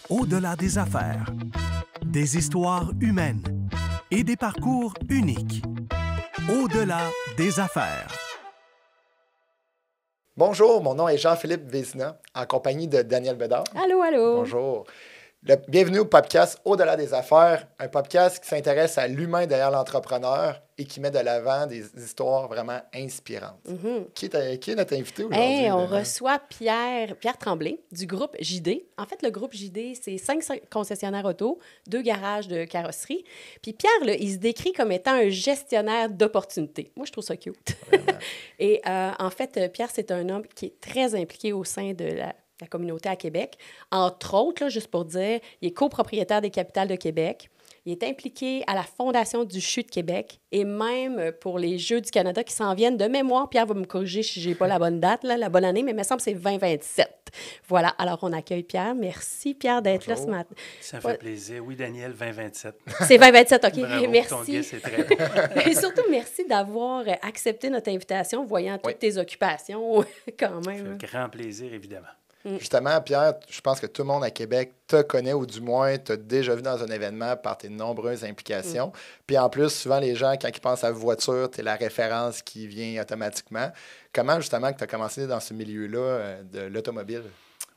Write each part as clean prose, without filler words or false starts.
Au-delà des affaires. Des histoires humaines et des parcours uniques. Au-delà des affaires. Bonjour, mon nom est Jean-Philippe Vézina, en compagnie de Daniel Bédard. Allô, allô. Bonjour. Bienvenue au podcast Au-delà des affaires, un podcast qui s'intéresse à l'humain derrière l'entrepreneur et qui met de l'avant des histoires vraiment inspirantes. Qui est notre invité aujourd'hui? On reçoit Pierre Tremblay du groupe JD. En fait, le groupe JD, c'est 5 concessionnaires auto, 2 garages de carrosserie. Puis Pierre, là, il se décrit comme étant un gestionnaire d'opportunités. Moi, je trouve ça cute. Et en fait, Pierre, c'est un homme qui est très impliqué au sein de la communauté à Québec. Entre autres, là, juste pour dire, il est copropriétaire des Capitales de Québec. Il est impliqué à la Fondation du CHU de Québec et même pour les Jeux du Canada qui s'en viennent de mémoire. Pierre va me corriger si je n'ai pas la bonne date, là, la bonne année, mais il me semble que c'est 2027. Voilà, alors on accueille Pierre. Merci, Pierre, d'être là ce matin. Ça me fait plaisir. Oui, Daniel, 2027. C'est 2027, OK. Bravo, merci. Ton guess, c'est très bon. Et surtout, merci d'avoir accepté notre invitation, voyant toutes tes occupations quand même. Ça fait grand plaisir, évidemment. Justement, Pierre, je pense que tout le monde à Québec te connaît ou du moins t'a déjà vu dans un événement par tes nombreuses implications. Puis en plus, souvent, les gens, quand ils pensent à voiture, tu es la référence qui vient automatiquement. Comment, justement, que tu as commencé dans ce milieu-là de l'automobile?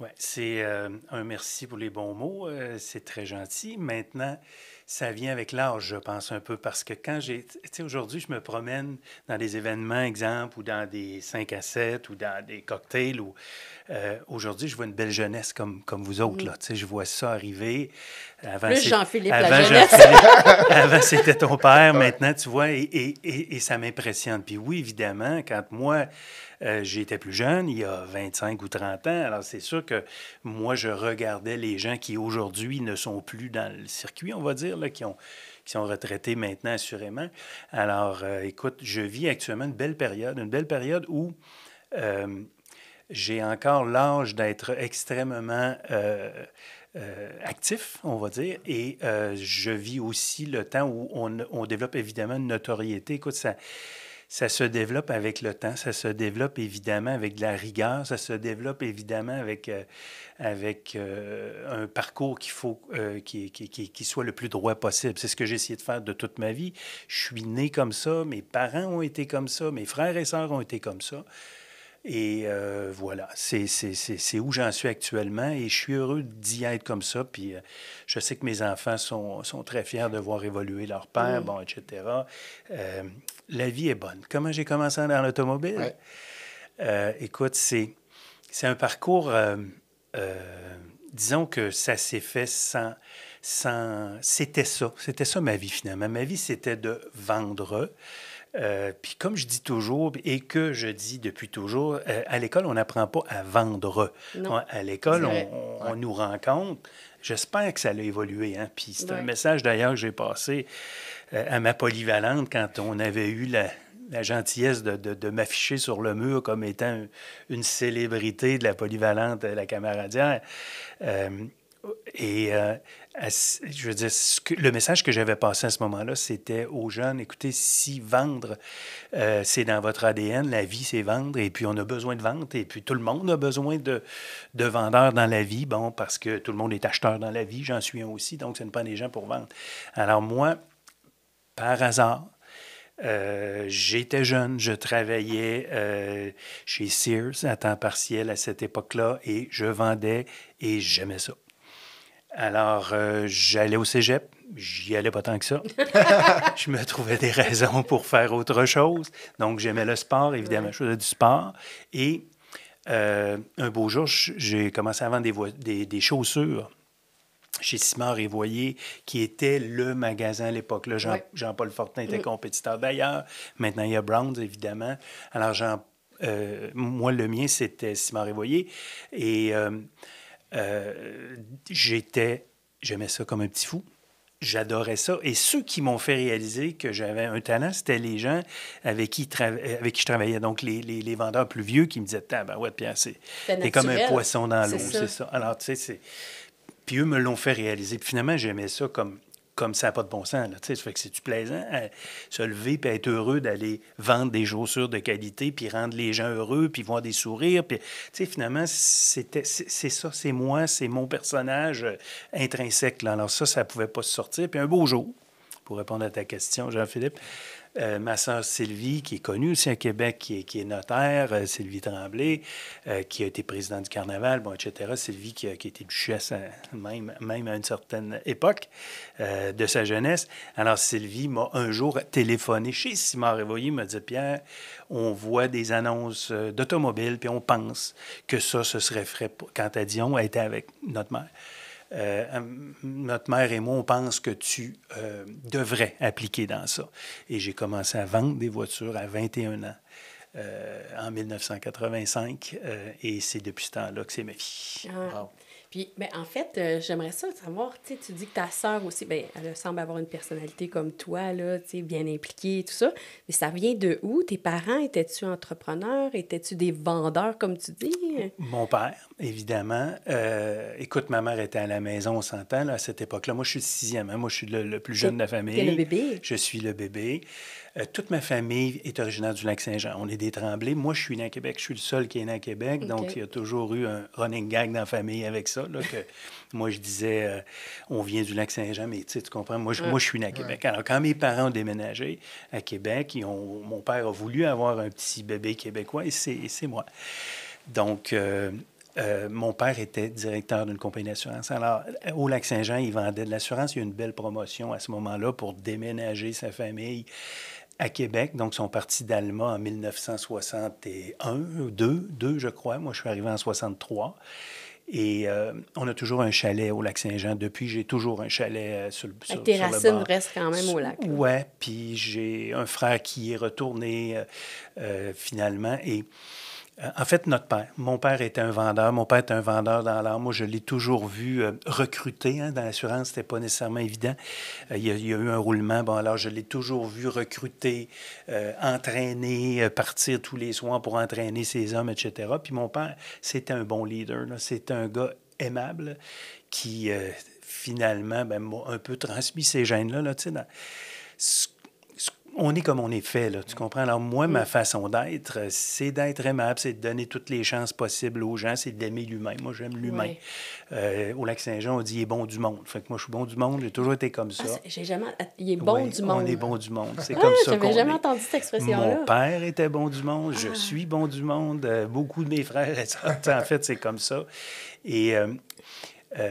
Oui, c'est un merci pour les bons mots. C'est très gentil. Maintenant, ça vient avec l'âge, je pense, un peu, parce que quand tu sais, aujourd'hui, je me promène dans des événements, exemple, ou dans des 5 à 7, ou dans des cocktails, ou aujourd'hui, je vois une belle jeunesse comme vous autres, là. Tu sais, je vois ça arriver. Avant, plus Jean-Philippe, avant, la jeunesse. Avant, c'était ton père. Maintenant, tu vois, et ça m'impressionne. Puis oui, évidemment, quand moi, j'étais plus jeune, il y a 25 ou 30 ans, alors c'est sûr que moi, je regardais les gens qui, aujourd'hui, ne sont plus dans le circuit, on va dire, là, qui sont retraités maintenant, assurément. Alors, écoute, je vis actuellement une belle période où j'ai encore l'âge d'être extrêmement actif, on va dire, et je vis aussi le temps où on développe évidemment une notoriété. Écoute, ça se développe avec le temps, ça se développe évidemment avec de la rigueur, ça se développe évidemment avec un parcours qu'il faut qui soit le plus droit possible. C'est ce que j'ai essayé de faire de toute ma vie. Je suis né comme ça, mes parents ont été comme ça, mes frères et sœurs ont été comme ça. Et voilà, c'est où j'en suis actuellement et je suis heureux d'y être comme ça. Puis je sais que mes enfants sont très fiers de voir évoluer leur père, bon, etc. La vie est bonne. Comment j'ai commencé dans l'automobile? Ouais. Écoute, c'est un parcours, disons que ça s'est fait sans c'était ça ma vie finalement. Ma vie, c'était de vendre. Puis comme je dis toujours, et que je dis depuis toujours, à l'école, on n'apprend pas à vendre. À l'école, on nous rencontre. J'espère que ça a évolué. Hein? Puis c'est un message d'ailleurs que j'ai passé à ma polyvalente quand on avait eu la gentillesse de m'afficher sur le mur comme étant une célébrité de la polyvalente, la camaradière. Je veux dire, le message que j'avais passé à ce moment-là, c'était aux jeunes, écoutez, si vendre, c'est dans votre ADN, la vie, c'est vendre, et puis on a besoin de vente, et puis tout le monde a besoin de vendeurs dans la vie, bon, parce que tout le monde est acheteur dans la vie, j'en suis un aussi, donc ça ne prend des gens pour vendre. Alors moi, par hasard, j'étais jeune, je travaillais chez Sears à temps partiel à cette époque-là, et je vendais, et j'aimais ça. Alors, j'allais au cégep. J'y allais pas tant que ça. Je me trouvais des raisons pour faire autre chose. Donc, j'aimais le sport, évidemment. Je faisais du sport. Et un beau jour, j'ai commencé à vendre des chaussures chez Simard et Voyer, qui était le magasin à l'époque. Là, Jean-Paul Fortin était compétiteur d'ailleurs. Maintenant, il y a Browns, évidemment. Alors, moi, le mien, c'était Simard et Voyer. Et j'aimais ça comme un petit fou. J'adorais ça. Et ceux qui m'ont fait réaliser que j'avais un talent, c'était les gens avec qui je travaillais. Donc, les vendeurs plus vieux qui me disaient « Ben ouais, Pierre, t'es comme un poisson dans l'eau. » C'est ça. Alors, tu sais, puis eux me l'ont fait réaliser. Puis finalement, j'aimais ça comme comme ça n'a pas de bon sens. Là, ça fait que c'est-tu plaisant à se lever puis être heureux d'aller vendre des chaussures de qualité puis rendre les gens heureux puis voir des sourires. Puis, finalement, c'est ça, c'est moi, c'est mon personnage intrinsèque. Là. Alors ça ne pouvait pas se sortir. Puis un beau jour, pour répondre à ta question, Jean-Philippe, ma sœur Sylvie, qui est connue aussi à Québec, qui est notaire, Sylvie Tremblay, qui a été présidente du Carnaval, bon, etc. Sylvie qui a été duchesse même à une certaine époque de sa jeunesse. Alors Sylvie m'a un jour téléphoné chez Simard Révoillier, m'a dit « Pierre, on voit des annonces d'automobiles, puis on pense que ça, ce serait frais quand à Dion, elle était avec notre mère. Notre mère et moi, on pense que tu devrais appliquer dans ça. » Et j'ai commencé à vendre des voitures à 21 ans, en 1985, et c'est depuis ce temps-là que c'est ma vie. Ah. Wow. Puis, ben, en fait, j'aimerais ça savoir, tu dis que ta sœur aussi, ben, elle semble avoir une personnalité comme toi, là, bien impliquée et tout ça. Mais ça vient de où? Tes parents, étais-tu entrepreneurs? Étais-tu des vendeurs, comme tu dis? Mon père, évidemment. Écoute, ma mère était à la maison, on s'entend, là, à cette époque-là. Moi, je suis le 6e. Hein? Moi, je suis le plus jeune de la famille. T'es le bébé? Je suis le bébé. Toute ma famille est originaire du Lac-Saint-Jean. On est des Tremblay. Moi, je suis né à Québec. Je suis le seul qui est né à Québec. Okay. Donc, il y a toujours eu un running gag dans la famille avec ça. Là, que moi, je disais, on vient du Lac-Saint-Jean, mais tu comprends, moi, je suis né à Québec. Alors, quand mes parents ont déménagé à Québec, mon père a voulu avoir un petit bébé québécois et c'est moi. Donc, mon père était directeur d'une compagnie d'assurance. Alors, au Lac-Saint-Jean, il vendait de l'assurance. Il y a eu une belle promotion à ce moment-là pour déménager sa famille à Québec. Donc, ils sont partis d'Alma en 1961, 2, je crois. Moi, je suis arrivé en 63. Et on a toujours un chalet au Lac-Saint-Jean. Depuis, j'ai toujours un chalet sur le bord. Tes racines restent quand même au lac. Oui, puis j'ai un frère qui est retourné finalement. Et en fait, mon père était un vendeur. Mon père était un vendeur dans l'art. Moi, je l'ai toujours vu recruter. Hein, dans l'assurance, c'était pas nécessairement évident. Il y a eu un roulement. Bon, alors, je l'ai toujours vu recruter, entraîner, partir tous les soirs pour entraîner ses hommes, etc. Puis mon père, c'était un bon leader. Là. C'était un gars aimable qui, finalement, m'a un peu transmis ces gènes-là. Là, tu sais, on est comme on est fait, là, tu comprends? Alors moi, ma façon d'être, c'est d'être aimable, c'est de donner toutes les chances possibles aux gens, c'est d'aimer l'humain. Moi, j'aime l'humain. Oui. Au Lac-Saint-Jean, on dit « il est bon du monde ». Fait que moi, je suis bon du monde, j'ai toujours été comme ça. J'ai jamais... Il est bon du monde. On est bon du monde, c'est comme ça qu'on est. J'avais jamais entendu cette expression-là. Mon père était bon du monde, je suis bon du monde, beaucoup de mes frères, en fait, c'est comme ça. Et, tu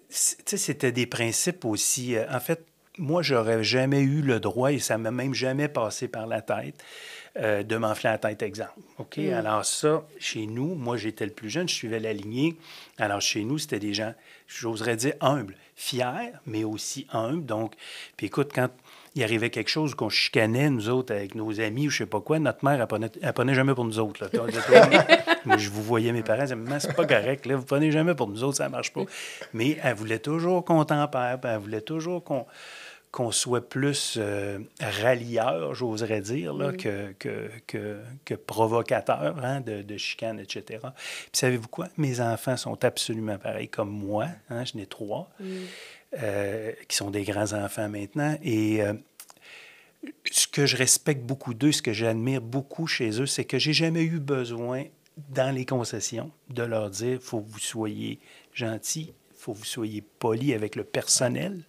sais, c'était des principes aussi. En fait, moi, j'aurais jamais eu le droit, et ça m'a même jamais passé par la tête, de m'enfler la tête, exemple. OK? Alors ça, chez nous, moi, j'étais le plus jeune, je suivais la lignée. Alors, chez nous, c'était des gens, j'oserais dire, humbles, fiers, mais aussi humbles. Donc, puis écoute, quand il arrivait quelque chose qu'on chicanait, nous autres, avec nos amis ou je sais pas quoi, notre mère, elle prenait jamais pour nous autres. Là. Moi, je vous voyais mes parents, elle disait, c'est pas correct, là, vous prenez jamais pour nous autres, ça marche pas. Mais elle voulait toujours qu'on tempère, elle voulait toujours qu'on soit plus rallieur, j'oserais dire, là, que provocateur, hein, de chicane, etc. Puis savez-vous quoi? Mes enfants sont absolument pareils comme moi. Hein, j'en ai 3, qui sont des grands-enfants maintenant. Et ce que je respecte beaucoup d'eux, ce que j'admire beaucoup chez eux, c'est que j'ai jamais eu besoin, dans les concessions, de leur dire « il faut que vous soyez gentils, il faut que vous soyez polis avec le personnel ».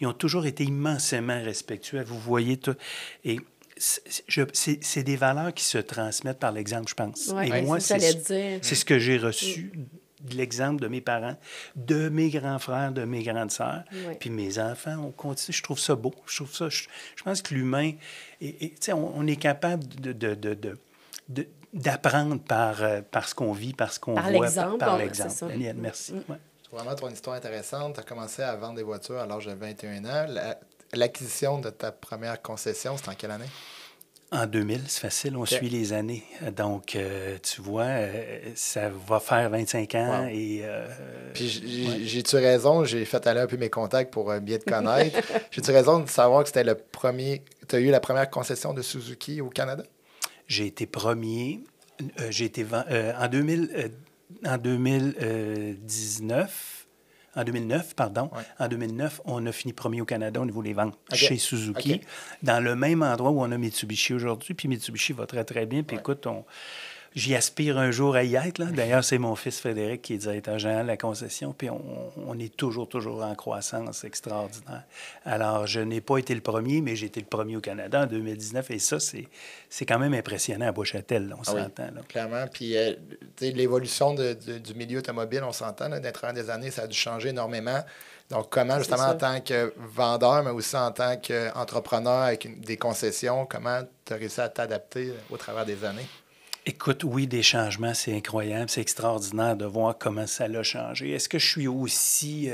Ils ont toujours été immensément respectueux. Vous voyez tout. Et c'est des valeurs qui se transmettent par l'exemple, je pense. Ouais, et moi, c'est ce que j'ai reçu de l'exemple de mes parents, de mes grands frères, de mes grandes sœurs. Ouais. Puis mes enfants, on continue. Je trouve ça beau. Je pense que l'humain, on est capable d'apprendre par ce qu'on vit, par ce qu'on voit, par l'exemple. Daniel, merci. Ouais. Vraiment ton histoire intéressante. Tu as commencé à vendre des voitures à l'âge de 21 ans. L'acquisition de ta première concession, c'était en quelle année? En 2000, c'est facile, on suit les années. Donc, tu vois, ça va faire 25 ans. Wow. Et, puis, j'ai-tu raison? J'ai fait aller un peu mes contacts pour bien te connaître. J'ai-tu raison de savoir que c'était le premier... Tu as eu la première concession de Suzuki au Canada? J'ai été premier. J'ai été en 2019, en 2009, pardon. Ouais. En 2009, on a fini premier au Canada au niveau des ventes OK. chez Suzuki, OK. dans le même endroit où on a Mitsubishi aujourd'hui. Puis Mitsubishi va très, très bien. Puis écoute, j'y aspire un jour à y être. Là. D'ailleurs, c'est mon fils Frédéric qui est directeur général de la concession. Puis on est toujours en croissance extraordinaire. Alors, je n'ai pas été le premier, mais j'ai été le premier au Canada en 2019. Et ça, c'est quand même impressionnant à Beauchâtel, là, on s'entend. Là. Clairement. Puis, tu sais, l'évolution du milieu automobile, on s'entend, là, d'être des années, ça a dû changer énormément. Donc, comment, justement, en tant que vendeur, mais aussi en tant qu'entrepreneur avec des concessions, comment tu as réussi à t'adapter au travers des années? Écoute, oui, des changements, c'est incroyable, c'est extraordinaire de voir comment ça l'a changé. Est-ce que je suis aussi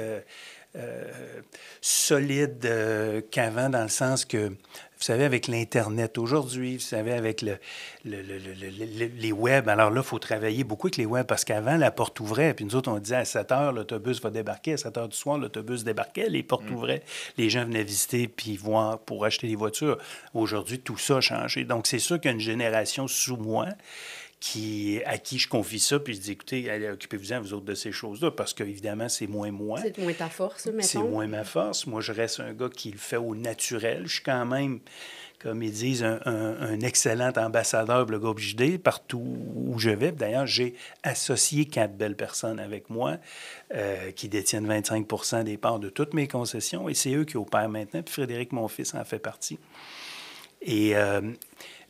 solide qu'avant, dans le sens que, vous savez, avec l'Internet aujourd'hui, vous savez, avec les web, alors là, il faut travailler beaucoup avec les web, parce qu'avant, la porte ouvrait, puis nous autres, on disait à 7 heures, l'autobus va débarquer, à 7 heures du soir, l'autobus débarquait, les portes ouvraient, les gens venaient visiter, puis voir pour acheter des voitures. Aujourd'hui, tout ça a changé. Donc, c'est sûr qu'il y a une génération sous moi à qui je confie ça, puis je dis, écoutez, allez, occupez-vous-en, vous autres, de ces choses-là, parce qu'évidemment, c'est moins moi. C'est moins ta force, mettons. C'est moins ma force. Moi, je reste un gars qui le fait au naturel. Je suis quand même, comme ils disent, un excellent ambassadeur de le groupe JD partout où je vais. D'ailleurs, j'ai associé 4 belles personnes avec moi qui détiennent 25 des parts de toutes mes concessions, et c'est eux qui opèrent maintenant, puis Frédéric, mon fils, en fait partie. Et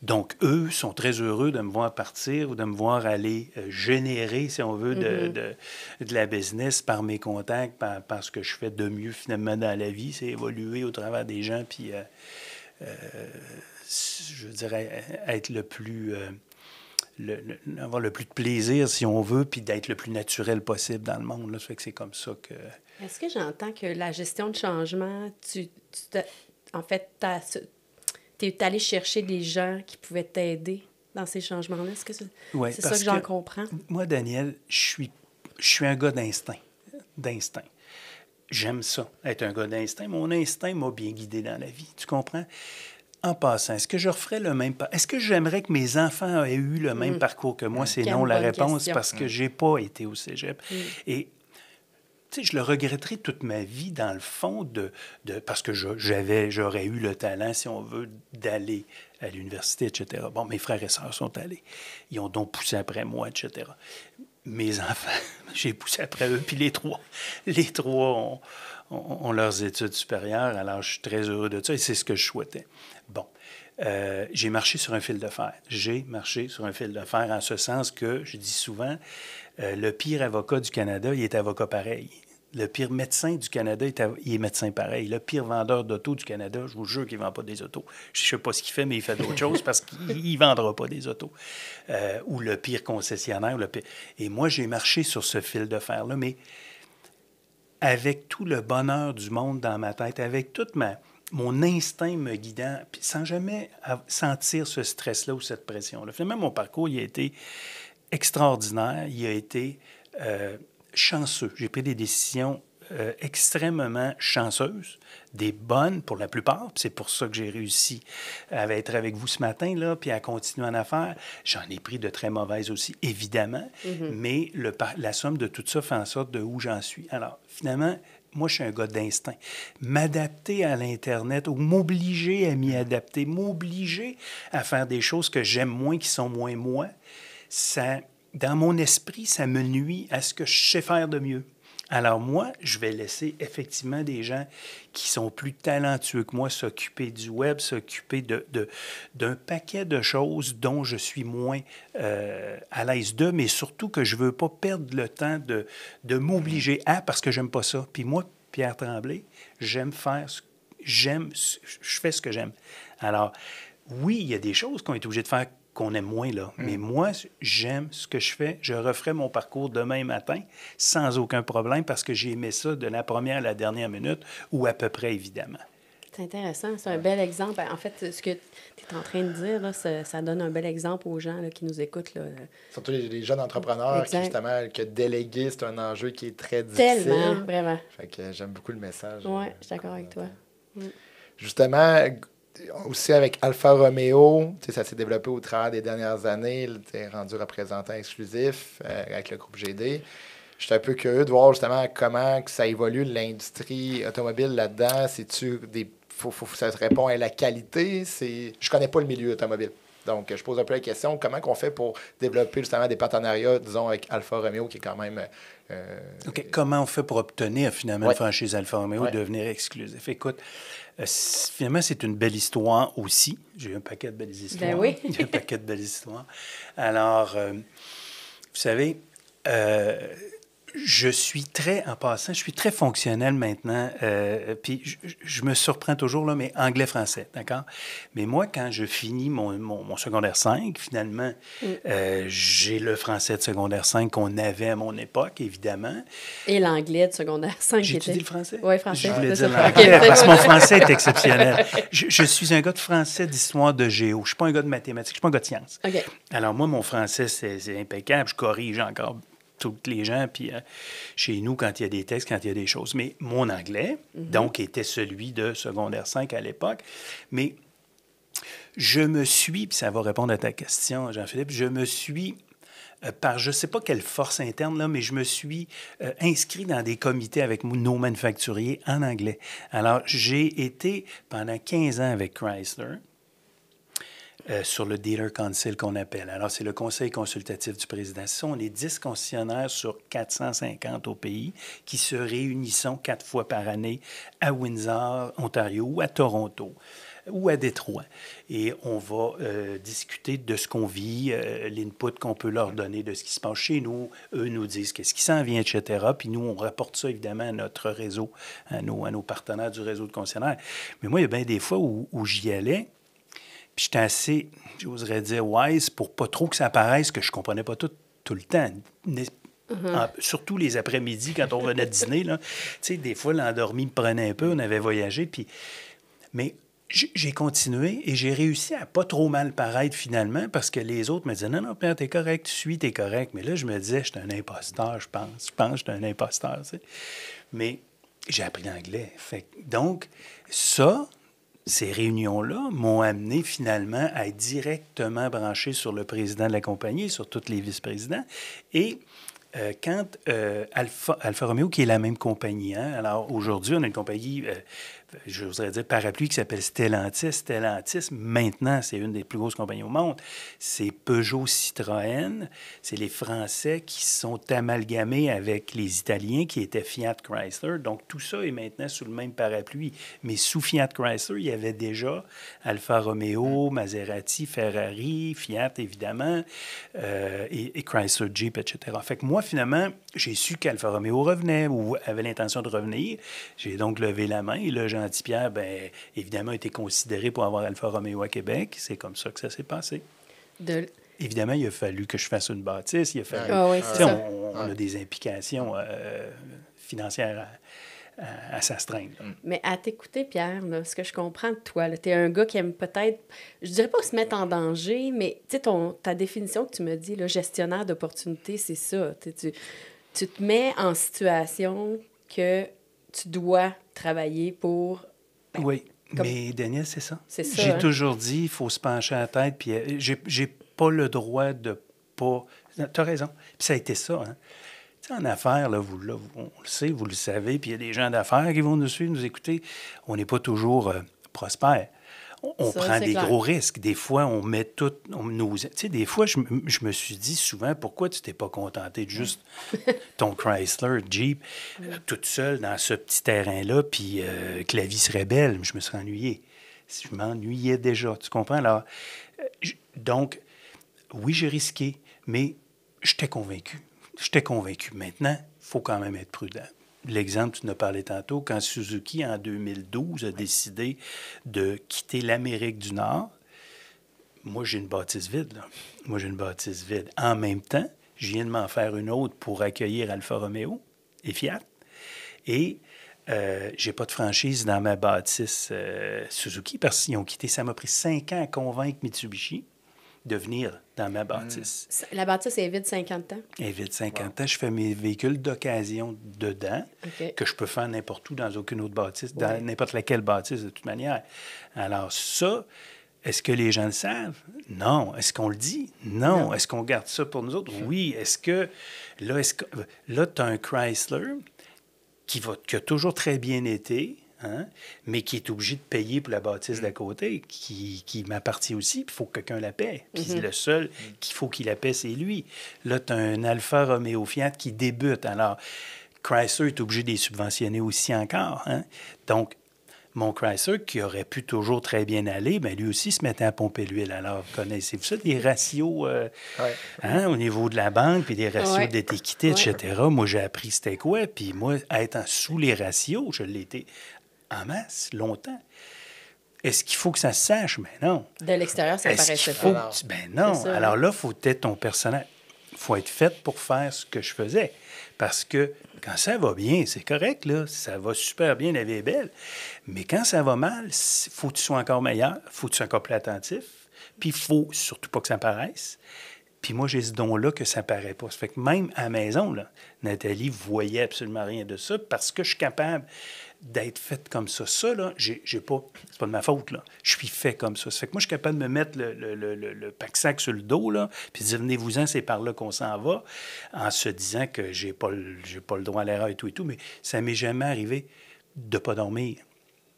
donc, eux sont très heureux de me voir partir ou de me voir aller générer, si on veut, de la business par mes contacts, par ce que je fais de mieux, finalement, dans la vie. C'est évoluer au travers des gens, puis, je dirais, être le plus... avoir le plus de plaisir, si on veut, puis d'être le plus naturel possible dans le monde. Là. Ça fait que c'est comme ça que... Est-ce que j'entends que la gestion de changement, en fait, tu es allé chercher des gens qui pouvaient t'aider dans ces changements-là? Est-ce que c'est ça que j'en comprends? Moi, Daniel, je suis un gars d'instinct. J'aime ça, être un gars d'instinct. Mon instinct m'a bien guidé dans la vie. Tu comprends? En passant, est-ce que je referais le même parcours? Est-ce que j'aimerais que mes enfants aient eu le même parcours que moi? C'est non la réponse, parce que je n'ai pas été au cégep. Et tu sais, je le regretterai toute ma vie, dans le fond, parce que j'aurais eu le talent, si on veut, d'aller à l'université, etc. Bon, mes frères et sœurs sont allés. Ils ont donc poussé après moi, etc. Mes enfants, j'ai poussé après eux, puis les trois ont leurs études supérieures, alors je suis très heureux de ça, et c'est ce que je souhaitais. Bon, j'ai marché sur un fil de fer. J'ai marché sur un fil de fer en ce sens que, je dis souvent, le pire avocat du Canada, il est avocat pareil. Le pire médecin du Canada, il est médecin pareil. Le pire vendeur d'autos du Canada, je vous jure qu'il ne vend pas des autos. Je ne sais pas ce qu'il fait, mais il fait d'autres choses parce qu'il ne vendra pas des autos. Ou le pire concessionnaire. Et moi, j'ai marché sur ce fil de fer-là, mais avec tout le bonheur du monde dans ma tête, avec tout mon instinct me guidant, puis sans jamais sentir ce stress-là ou cette pression-là. Finalement, mon parcours, il a été extraordinaire. Il a été chanceux. J'ai pris des décisions extrêmement chanceuses, des bonnes pour la plupart. C'est pour ça que j'ai réussi à être avec vous ce matin, là, puis à continuer en affaires. J'en ai pris de très mauvaises aussi, évidemment, mais la somme de tout ça fait en sorte de où j'en suis. Alors, finalement, moi, je suis un gars d'instinct. M'adapter à l'Internet ou m'obliger à m'y adapter, m'obliger à faire des choses que j'aime moins, qui sont moins moi, ça, dans mon esprit, ça me nuit à ce que je sais faire de mieux. Alors moi, je vais laisser effectivement des gens qui sont plus talentueux que moi s'occuper du web, s'occuper d'un paquet de choses dont je suis moins à l'aise d'eux, mais surtout que je ne veux pas perdre le temps de m'obliger à, parce que j'aime pas ça. Puis moi, Pierre Tremblay, je fais ce que j'aime. Alors, oui, il y a des choses qu'on est obligé de faire qu'on aime moins, là. Mais moi, j'aime ce que je fais. Je referai mon parcours demain matin sans aucun problème parce que j'ai aimé ça de la première à la dernière minute ou à peu près, évidemment. C'est intéressant. C'est un bel exemple. En fait, ce que tu es en train de dire, là, ça donne un bel exemple aux gens là, qui nous écoutent. Là. Surtout les jeunes entrepreneurs qui, justement, que déléguer, c'est un enjeu qui est très difficile. Tellement, vraiment. Fait que j'aime beaucoup le message. Oui, je suis d'accord avec toi. Justement, aussi avec Alfa Romeo, ça s'est développé au travers des dernières années. Tu es rendu représentant exclusif avec le groupe GD. Je suis un peu curieux de voir justement comment que ça évolue l'industrie automobile là-dedans. C'est-tu des... ça répond à la qualité? Je connais pas le milieu automobile. Donc, je pose un peu la question, comment qu'on fait pour développer justement des partenariats, disons, avec Alfa Romeo, qui est quand même... OK. Comment on fait pour obtenir finalement une franchise Alfa Romeo Ouais. et devenir exclusif? Écoute, finalement, c'est une belle histoire aussi. J'ai un paquet de belles histoires. Ben oui. J'ai un paquet de belles histoires. Alors, vous savez, je suis très fonctionnel maintenant. Puis je me surprends toujours, là, mais anglais-français, d'accord? Mais moi, quand je finis mon secondaire 5, finalement, j'ai le français de secondaire 5 qu'on avait à mon époque, évidemment. Et l'anglais de secondaire 5 J'ai était... étudié le français? Oui, français. Je voulais c'est dire ça. l'anglais, OK. parce que mon français est exceptionnel. Je suis un gars de français, d'histoire, de géo. Je ne suis pas un gars de mathématiques, je ne suis pas un gars de sciences. OK. Alors moi, mon français, c'est impeccable. Je corrige encore toutes les gens, puis chez nous, quand il y a des textes, quand il y a des choses. Mais mon anglais, donc, était celui de secondaire 5 à l'époque. Mais je me suis, puis ça va répondre à ta question, Jean-Philippe, je me suis... par je ne sais pas quelle force interne, là, mais je me suis inscrit dans des comités avec nos manufacturiers en anglais. Alors, j'ai été pendant 15 ans avec Chrysler sur le Dealer Council qu'on appelle. Alors, c'est le conseil consultatif du président. Ça, on est 10 concessionnaires sur 450 au pays qui se réunissent 4 fois par année à Windsor, Ontario, ou à Toronto, ou à Détroit. Et on va discuter de ce qu'on vit, l'input qu'on peut leur donner de ce qui se passe chez nous. Eux nous disent qu'est-ce qui s'en vient, etc. Puis nous, on rapporte ça, évidemment, à notre réseau, à nos partenaires du réseau de concessionnaires. Mais moi, il y a bien des fois où j'y allais, puis j'étais assez, j'oserais dire, wise pour pas trop que ça paraisse que je comprenais pas tout le temps. Surtout les après-midi, quand on venait de dîner, là. Tu sais, des fois, l'endormi me prenait un peu, on avait voyagé, puis... Mais j'ai continué et j'ai réussi à pas trop mal paraître finalement parce que les autres me disaient « Non, Pierre, t'es correct, tu suis, t'es correct. » Mais là, je me disais « J'étais un imposteur, je pense. Je pense que j'étais un imposteur, tu sais. » Mais j'ai appris l'anglais. Donc, ça... Ces réunions-là m'ont amené finalement à être directement branché sur le président de la compagnie, sur tous les vice-présidents. Et quand Alfa Romeo, qui est la même compagnie, hein, alors aujourd'hui, on a une compagnie, je voudrais dire parapluie, qui s'appelle Stellantis. Stellantis, maintenant, c'est une des plus grosses compagnies au monde. C'est Peugeot, Citroën. C'est les Français qui sont amalgamés avec les Italiens, qui étaient Fiat Chrysler. Donc, tout ça est maintenant sous le même parapluie. Mais sous Fiat Chrysler, il y avait déjà Alfa Romeo, Maserati, Ferrari, Fiat, évidemment, et Chrysler Jeep, etc. Fait que moi, finalement, j'ai su qu'Alfa Romeo revenait ou avait l'intention de revenir. J'ai donc levé la main. Et là, Jean-Pierre, bien, évidemment, a été considéré pour avoir Alfa Romeo à Québec. C'est comme ça que ça s'est passé. Évidemment, il a fallu que je fasse une bâtisse. Il a fallu... On a des implications financières à s'astreindre. Mais à t'écouter, Pierre, là, ce que je comprends de toi, tu es un gars qui aime peut-être, je dirais pas se mettre en danger, mais ta définition que tu me dis, là, gestionnaire d'opportunités, c'est ça. Tu te mets en situation que tu dois travailler pour... Oui, mais Daniel, c'est ça. C'est ça. J'ai toujours dit, il faut se pencher à la tête, puis j'ai pas le droit de pas... Tu as raison. Puis ça a été ça, hein. En affaires, là, on le sait, vous le savez, puis il y a des gens d'affaires qui vont nous suivre, nous écouter. On n'est pas toujours prospère. On prend des gros risques. Des fois, on met tout... Tu sais, des fois, je me suis dit souvent, pourquoi tu t'es pas contenté de juste ton Chrysler, Jeep, toute seule dans ce petit terrain-là, puis que la vie serait belle? Je me serais ennuyé. Je m'ennuyais déjà, tu comprends? Alors, donc, oui, j'ai risqué, mais j'étais convaincu. Maintenant, il faut quand même être prudent. L'exemple, tu en as parlé tantôt, quand Suzuki, en 2012, a décidé de quitter l'Amérique du Nord, moi, j'ai une bâtisse vide. En même temps, je viens de m'en faire une autre pour accueillir Alfa Romeo et Fiat. Et j'ai pas de franchise dans ma bâtisse Suzuki parce qu'ils ont quitté. Ça m'a pris 5 ans à convaincre Mitsubishi de venir dans ma bâtisse. La bâtisse est vide 50 ans? Elle est vide 50 ans. Je fais mes véhicules d'occasion dedans, que je peux faire n'importe où, dans aucune autre bâtisse, dans n'importe laquelle bâtisse, de toute manière. Alors ça, Est-ce que les gens le savent? Non. Est-ce qu'on le dit? Non. Non. Est-ce qu'on garde ça pour nous autres? Oui. Là, tu as un Chrysler qui a toujours très bien été, hein, mais qui est obligé de payer pour la bâtisse d'à côté, qui m'appartient aussi, puis il faut que quelqu'un la paie. Puis le seul qu'il faut qu'il la paie, c'est lui. Là, tu as un Alfa Romeo Fiat qui débute. Alors, Chrysler est obligé de les subventionner aussi encore. Hein? Donc, mon Chrysler, qui aurait pu toujours très bien aller, bien, lui aussi se mettait à pomper l'huile. Alors, connaissez-vous ça, des ratios hein, au niveau de la banque, puis des ratios d'équité, etc. Moi, j'ai appris c'était quoi, puis moi, étant sous les ratios, je l'ai été en masse, longtemps. Est-ce qu'il faut que ça se sache? Ben non. De l'extérieur, ça paraissait pas. Ben non. Ça, alors là, il faut être ton personnage. Il faut être fait pour faire ce que je faisais. Parce que quand ça va bien, c'est correct, là. Ça va super bien, la vie est belle. Mais quand ça va mal, il faut que tu sois encore meilleur, il faut que tu sois encore plus attentif. Puis il faut surtout pas que ça paraisse. Puis moi, j'ai ce don-là que ça paraît pas. Ça fait que même à la maison, là, Nathalie voyait absolument rien de ça parce que je suis capable d'être faite comme ça. Ça, là, c'est pas de ma faute, là. Je suis fait comme ça. Ça fait que moi, je suis capable de me mettre le pack-sac sur le dos, là, puis de dire, venez-vous-en, c'est par là qu'on s'en va, en se disant que j'ai pas le droit à l'erreur et tout, mais ça m'est jamais arrivé de pas dormir.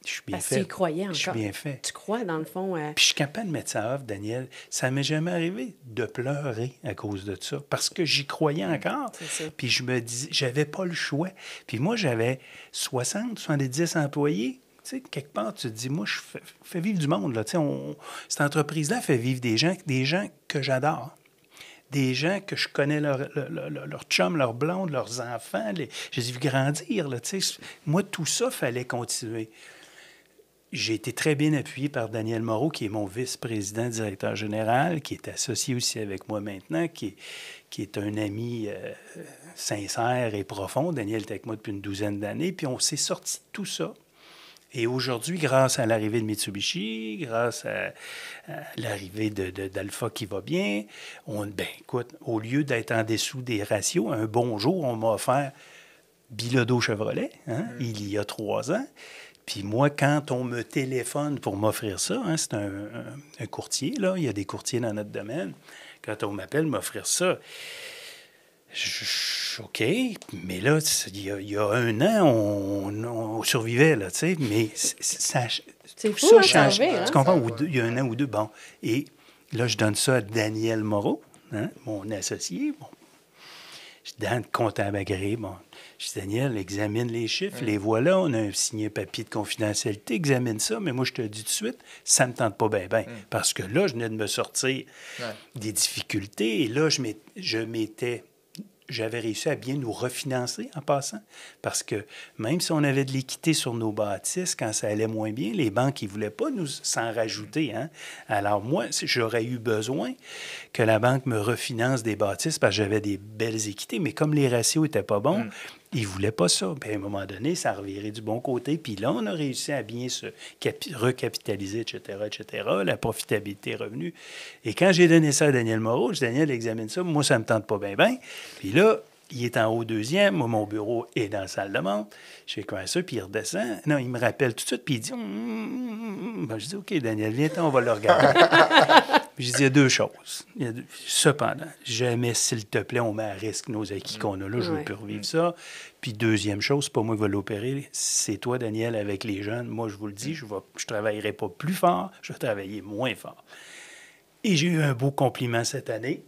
Je suis bien Parce fait. que tu y croyais encore. Je suis bien fait. Tu crois, dans le fond... Puis je suis capable de mettre ça off, Daniel. Ça m'est jamais arrivé de pleurer à cause de ça, parce que j'y croyais encore. Puis je me disais, j'avais pas le choix. Puis moi, j'avais 70 employés. Tu sais, quelque part, tu te dis, moi, je fais vivre du monde, là. Tu sais, cette entreprise-là fait vivre des gens que j'adore. Des gens que je connais leur chum, leur blonde, leurs enfants. Je les ai vus grandir, là. Tu sais, moi, tout ça, fallait continuer. J'ai été très bien appuyé par Daniel Moreau, qui est mon vice-président directeur général, qui est associé aussi avec moi maintenant, qui est un ami sincère et profond. Daniel est avec moi depuis une 12aine d'années, puis on s'est sorti de tout ça. Et aujourd'hui, grâce à l'arrivée de Mitsubishi, grâce à l'arrivée d'Alpha qui va bien, écoute, au lieu d'être en dessous des ratios, un bon jour, on m'a offert Bilodeau Chevrolet, hein, il y a 3 ans. Puis moi, quand on me téléphone pour m'offrir ça, hein, c'est un courtier, là, il y a des courtiers dans notre domaine, quand on m'appelle m'offrir ça, OK, mais là, il y a 1 an, on survivait, là, tu sais, mais ça c'est fou, ça change. hein? Tu comprends? Il y a 1 an ou 2, bon. Et là, je donne ça à Daniel Moreau, hein, mon associé, bon. Dan, comptable agréé, bon. Je dis, Daniel, examine les chiffres, les voilà, on a signé un papier de confidentialité, examine ça, mais moi, je te dis tout de suite, ça ne me tente pas bien, parce que là, je venais de me sortir des difficultés, et là, j'avais réussi à bien nous refinancer en passant, parce que même si on avait de l'équité sur nos bâtisses, quand ça allait moins bien, les banques, ils ne voulaient pas nous s'en rajouter. Hein? Alors moi, j'aurais eu besoin que la banque me refinance des bâtisses parce que j'avais des belles équités, mais comme les ratios n'étaient pas bons, ils ne voulaient pas ça. Puis à un moment donné, ça revirait du bon côté. Puis là, on a réussi à bien se recapitaliser, etc., etc., la profitabilité est revenue. Et quand j'ai donné ça à Daniel Moreau, je dis, Daniel, examine ça. Moi, ça ne me tente pas bien. Puis là, il est en haut 2e. Moi, mon bureau est dans la salle de montre. Chez Chrysler, puis il redescend. Non, il me rappelle tout de suite, puis il dit, Ben, je dis, OK, Daniel, viens-t'en, on va le regarder. Puis je dis, il y a 2 choses. Cependant, jamais, s'il te plaît, on met à risque nos acquis qu'on a là. Je ne veux plus revivre ça. Puis deuxième chose, c'est pas moi qui vais l'opérer. C'est toi, Daniel, avec les jeunes. Moi, je vous le dis, je ne travaillerai pas plus fort, je vais travailler moins fort. Et j'ai eu un beau compliment cette année.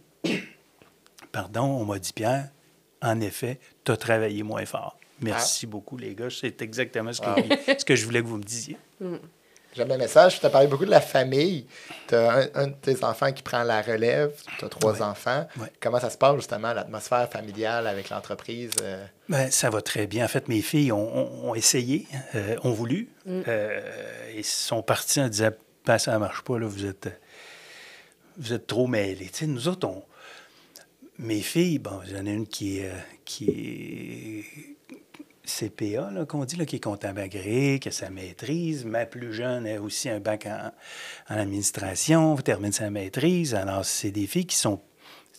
Pardon, on m'a dit, Pierre, en effet, tu as travaillé moins fort. Merci beaucoup, les gars. C'est exactement ce que je voulais que vous me disiez. J'aime le message. Tu as parlé beaucoup de la famille. Tu as un de tes enfants qui prend la relève. Tu as 3 enfants. Ouais. Comment ça se passe, justement, l'atmosphère familiale avec l'entreprise? Ben, ça va très bien. En fait, mes filles ont essayé, ont voulu. Et sont parties en disant, ben, ça ne marche pas, là, vous êtes trop mêlés. Tu sais, nous autres, mes filles, bon, il y en a une qui est CPA, là, qu'on dit, là, qui est comptable agréé, qui a sa maîtrise. Ma plus jeune a aussi un bac en administration, termine sa maîtrise. Alors, c'est des filles qui sont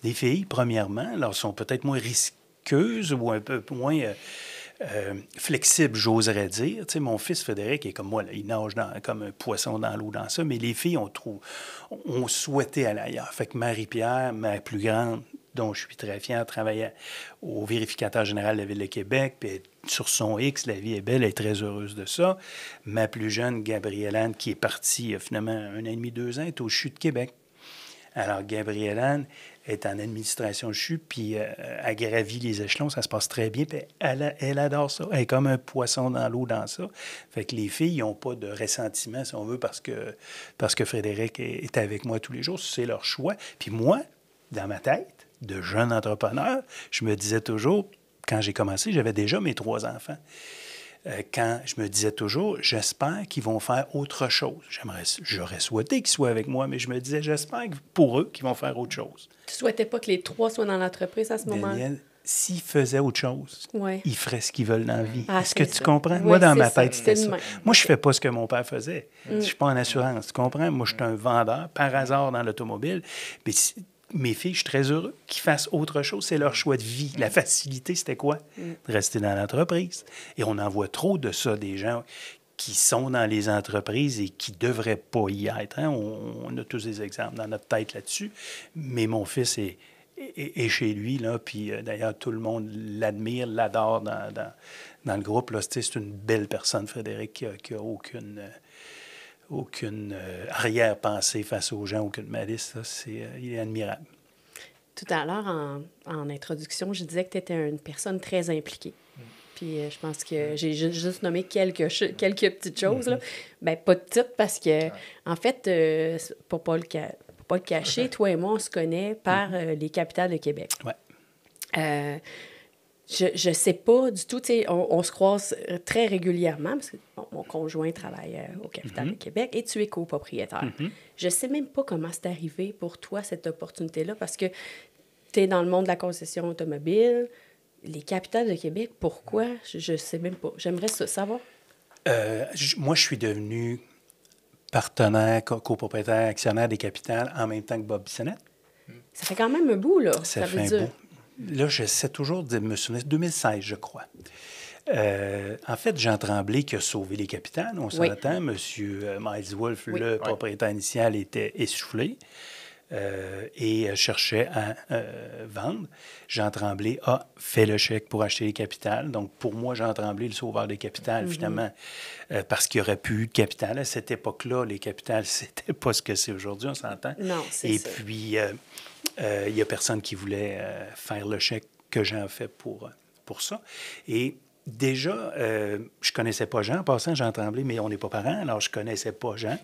des filles, premièrement. Alors, sont peut-être moins risqueuses ou un peu moins flexible, j'oserais dire. Tu sais, mon fils Frédéric est comme moi, là, il nage comme un poisson dans l'eau dans ça, mais les filles, on souhaitait aller ailleurs. Fait que Marie-Pierre, ma plus grande, dont je suis très fier, travaillait au vérificateur général de la Ville de Québec, puis sur son X, la vie est belle, elle est très heureuse de ça. Ma plus jeune, Gabrielle-Anne, qui est partie finalement 1 an et demi, 2 ans, est au CHU de Québec. Alors, Gabrielle-Anne est en administration CHU, puis elle gravit les échelons, ça se passe très bien, puis elle adore ça. Elle est comme un poisson dans l'eau dans ça. Fait que les filles n'ont pas de ressentiment, si on veut, parce que Frédéric est avec moi tous les jours. C'est leur choix. Puis moi, dans ma tête, de jeune entrepreneur, je me disais toujours, quand j'ai commencé, j'avais déjà mes 3 enfants. Quand je me disais toujours, j'espère qu'ils vont faire autre chose. J'aurais souhaité qu'ils soient avec moi, mais je me disais, j'espère pour eux qu'ils vont faire autre chose. Tu ne souhaitais pas que les 3 soient dans l'entreprise à ce moment-là? Daniel, s'ils faisaient autre chose, ils feraient ce qu'ils veulent dans la vie. Ah, Est-ce que tu comprends? Oui, moi, dans ma tête, c'était ça. Moi, je ne fais pas ce que mon père faisait. Je ne suis pas en assurance, tu comprends? Moi, je suis un vendeur, par hasard, dans l'automobile. Mais mes filles, je suis très heureux qu'ils fassent autre chose. C'est leur choix de vie. La facilité, c'était quoi? De rester dans l'entreprise. Et on en voit trop de ça, des gens qui sont dans les entreprises et qui ne devraient pas y être. Hein? On a tous des exemples dans notre tête là-dessus. Mais mon fils est chez lui, là, puis d'ailleurs, tout le monde l'admire, l'adore dans le groupe. Là. C'est une belle personne, Frédéric, qui n'a aucune arrière-pensée face aux gens, aucune malice. Il est admirable. Tout à l'heure, en introduction, je disais que tu étais une personne très impliquée. Puis je pense que j'ai juste nommé quelques petites choses. Là. Bien, pas de toutes, parce que, en fait, pour pas le cacher, toi et moi, on se connaît par les capitales de Québec. Ouais. Je sais pas du tout, tu sais, on se croise très régulièrement, parce que mon conjoint travaille au Capital de Québec et tu es copropriétaire. Je sais même pas comment c'est arrivé pour toi, cette opportunité-là, parce que tu es dans le monde de la concession automobile, les Capitales de Québec, pourquoi? Je sais même pas. J'aimerais savoir. Moi, je suis devenu partenaire, copropriétaire, actionnaire des Capitales en même temps que Bob Bissonnette. Ça fait quand même un bout, là. Ça fait un bout. Là, j'essaie toujours de me souvenir. 2016, je crois. En fait, Jean Tremblay qui a sauvé les Capitales, on s'entend. Monsieur Miles Wolfe, le propriétaire initial, était essoufflé et cherchait à vendre. Jean Tremblay a fait le chèque pour acheter les Capitales. Donc, pour moi, Jean Tremblay, le sauveur des Capitales, finalement, parce qu'il n'y aurait plus eu de Capitales. À cette époque-là, les Capitales, c'était pas ce que c'est aujourd'hui, on s'entend. Non, c'est ça. Et puis, il n'y a personne qui voulait faire le chèque que Jean a fait pour ça. Et déjà, je connaissais pas Jean, en passant, Jean Tremblay, mais on n'est pas parents, alors je connaissais pas Jean.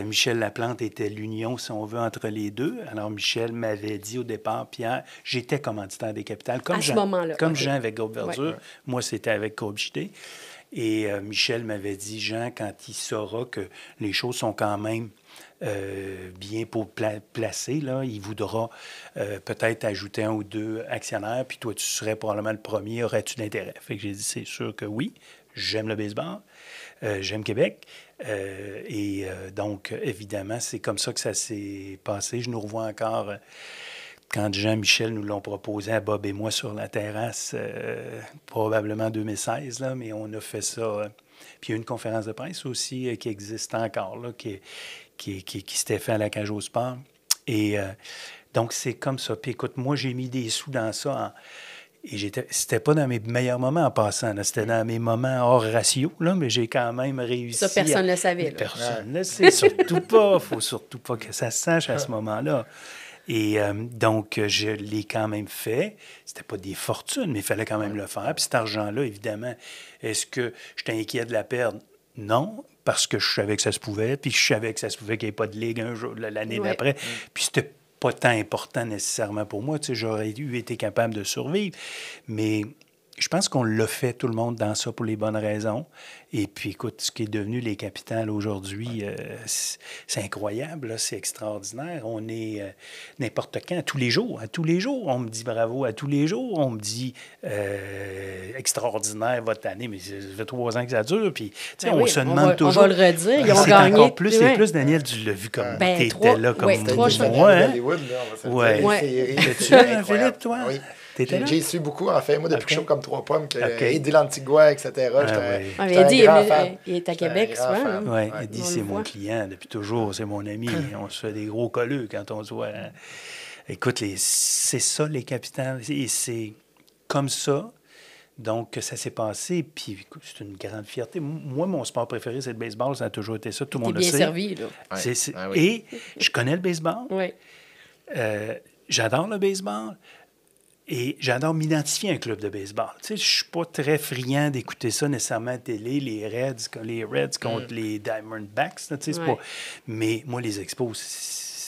Michel Laplante était l'union, si on veut, entre les deux. Alors, Michel m'avait dit au départ, Pierre, j'étais commanditaire des Capitales, comme Jean. À ce moment-là. Comme Jean avec Groupe Verdure. Moi, c'était avec Groupe JD. Et Michel m'avait dit, Jean, quand il saura que les choses sont quand même bien placées, là, il voudra peut-être ajouter 1 ou 2 actionnaires, puis toi, tu serais probablement le premier. Aurais-tu d'intérêt? Fait que j'ai dit, c'est sûr que oui. J'aime le baseball. J'aime Québec. Donc, évidemment, c'est comme ça que ça s'est passé. Je nous revois encore quand Jean-Michel nous l'ont proposé à Bob et moi sur la terrasse, probablement en 2016, là, mais on a fait ça. Puis il y a une conférence de presse aussi qui existe encore, là, qui s'était fait à la Cage au Sport. Et donc, c'est comme ça. Puis écoute, moi, j'ai mis des sous dans ça. Et c'était pas dans mes meilleurs moments en passant. Là. C'était dans mes moments hors ratio, là, mais j'ai quand même réussi. Ça, personne ne le savait. Personne ne le sait, surtout pas. Il ne faut surtout pas que ça se sache à ce moment-là. Et donc, je l'ai quand même fait. C'était pas des fortunes, mais il fallait quand même le faire. Puis cet argent-là, évidemment, est-ce que j'étais inquiet de la perdre? Non, parce que je savais que ça se pouvait. Puis je savais que ça se pouvait qu'il n'y ait pas de ligue un jour, l'année d'après. Puis c'était pas tant important nécessairement pour moi. Tu sais, j'aurais été capable de survivre. Mais je pense qu'on l'a fait, tout le monde, dans ça pour les bonnes raisons. Et puis, écoute, ce qui est devenu les Capitales aujourd'hui, c'est incroyable, là, c'est extraordinaire. On est n'importe quand, à tous les jours, on me dit bravo à tous les jours. On me dit extraordinaire votre année, mais ça fait 3 ans que ça dure. Puis, tu sais, on se demande toujours. On va le redire, ils ont gagné. Encore plus, et plus, Daniel, tu l'as vu comme t'étais là, comme moi. Hollywood, là, on va se dire. T'as-tu un Philippe, toi? Oui. T'étais là? J'ai su beaucoup, en fait. Moi, depuis que je suis comme 3 pommes, que Eddie l'Antigua, etc. Eddie, il est à Québec souvent. Oui, Eddie, c'est mon client depuis toujours. C'est mon ami. On se fait des gros colleux quand on se voit. Écoute, c'est ça, les capitales. Et c'est comme ça. Donc, que ça s'est passé, puis écoute, c'est une grande fierté. Moi, mon sport préféré, c'est le baseball. Ça a toujours été ça. Tout le monde le sait. T'es bien servi, là. Et je connais le baseball. Oui. J'adore le baseball. Et j'adore m'identifier à un club de baseball. Tu sais, je suis pas très friand d'écouter ça nécessairement à la télé, les Reds contre les Diamondbacks. Tu sais, c'est pas... Mais moi, les Expos,